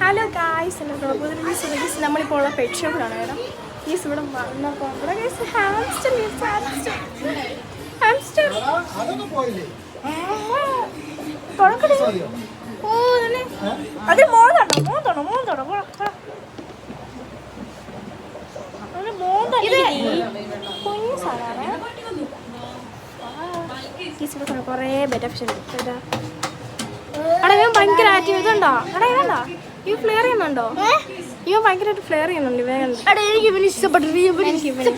Hello guys, നമ്മളിപ്പോൾ ഉള്ള pet ഷോപ്പിലാണ് കേട്ടോ. ഗീസ് ഇവിടെ വന്നപ്പോൾ അത് കുഞ്ഞു സാധനമാണ്. ഗീസ് ഇവിടെ കുറേ ബെറ്റർ ഫിഷ് ഉണ്ട്. എടാ ഇവൻ ഭയങ്കര ആക്റ്റീവ് ഇതുണ്ടോ? എടാ ഇവണ്ടോ ഇവ ഫ്ലെയർ ചെയ്യുന്നുണ്ടോ? ഇവൻ ഭയങ്കരമായിട്ട് ഫ്ലെയർ ചെയ്യുന്നുണ്ട്. എനിക്ക് ഇവനെ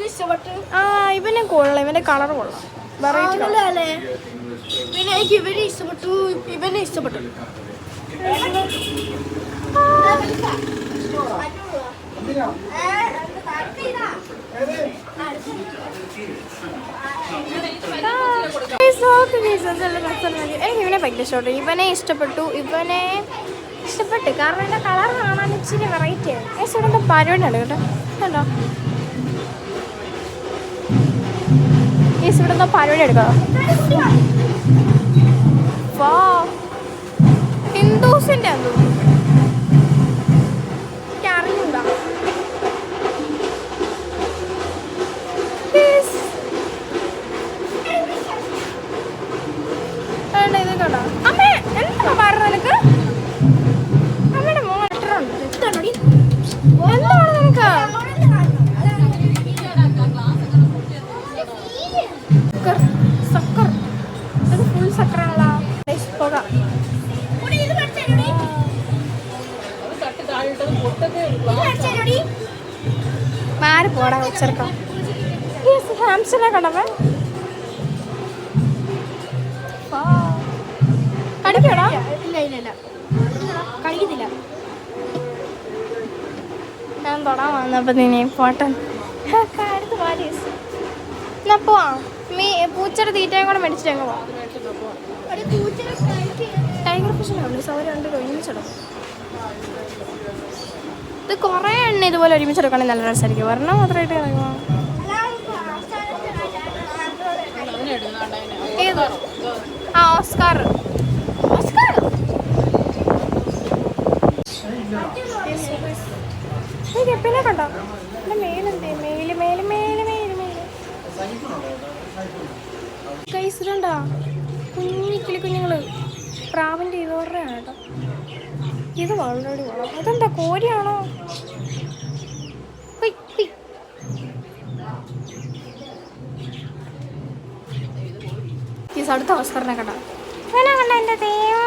ഇഷ്ടപ്പെട്ടു. ആ ഇവനെ കൊള്ളാം, ഇവന്റെ കളർ കൊള്ളാം. വെറൈറ്റി പിന്നെ എനിക്ക് ഇവനെ ഇഷ്ടപ്പെട്ടു. ഇവനെ ഇഷ്ടപ്പെട്ടു. എനിക്ക് ഇവനെ ഭയങ്കര ഇഷ്ടപ്പെട്ടു. ഇവനെ ഇഷ്ടപ്പെട്ടു കാരണം എൻ്റെ കളർ കാണാൻ ഇച്ചിരി വെറൈറ്റി ആണ്. ഇവിടെ എന്താ പരിപാടിയുണ്ട് കേട്ടോ. കണ്ടോ ഇവിടെ എന്താ പരിപാടി എടുക്കാം. വാ ഹിന്ദൂസിൻ്റെ അത് അറിഞ്ഞൂടാ. ഇത് കേട്ടോ അമ്മേ എന്താ പറഞ്ഞ നിനക്ക്? അമ്മയുടെ മോട്ടറുണ്ട്. എന്താണ് നിനക്ക്? സക്കർ ഇത് ഫുൾ സക്കറാണല്ലോ. പുക മാറി പോടാ വെച്ചെടുക്കാം. ഹാംസ്റ്ററിനെ കണ്ടവ കടിക്കടാ. ഇല്ല കഴിക്കുന്നില്ല. ഞാൻ തൊടാൻ വന്നപ്പോ നീ പോട്ടെ അടുത്ത് മാറ്റി. എന്നാ പോവാ. പൂച്ചയുടെ തീറ്റയും കൂടെ മേടിച്ചിട്ട് അങ്ങ് പോവാം. ടൈഗർ ഫിഷിനുണ്ട്. സൗകര്യം ഉണ്ട്. ഒരുമിച്ചെടുക്കും. ഇത് കുറേ എണ്ണ ഇതുപോലെ ഒരുമിച്ചെടുക്കണമെങ്കിൽ നല്ല രസമായിരിക്കും. ഒരെണ്ണം മാത്രമായിട്ട് ഇറങ്ങുമോ? ഏത്? ആ ഓസ്കാർ. പിന്നെ കണ്ടോ എൻ്റെ മേലുണ്ട്. കൈസിലുണ്ടോ കുഞ്ഞുങ്ങള് പ്രാവിൻ്റെ ഇതോടെയാണ് കേട്ടോ. ഇത് വളരെ വളം. അതെന്താ കോരിയാണോ? അടുത്ത ഓസ്കറിനെ കണ്ടോ? കണ്ട എൻ്റെ ദൈവം.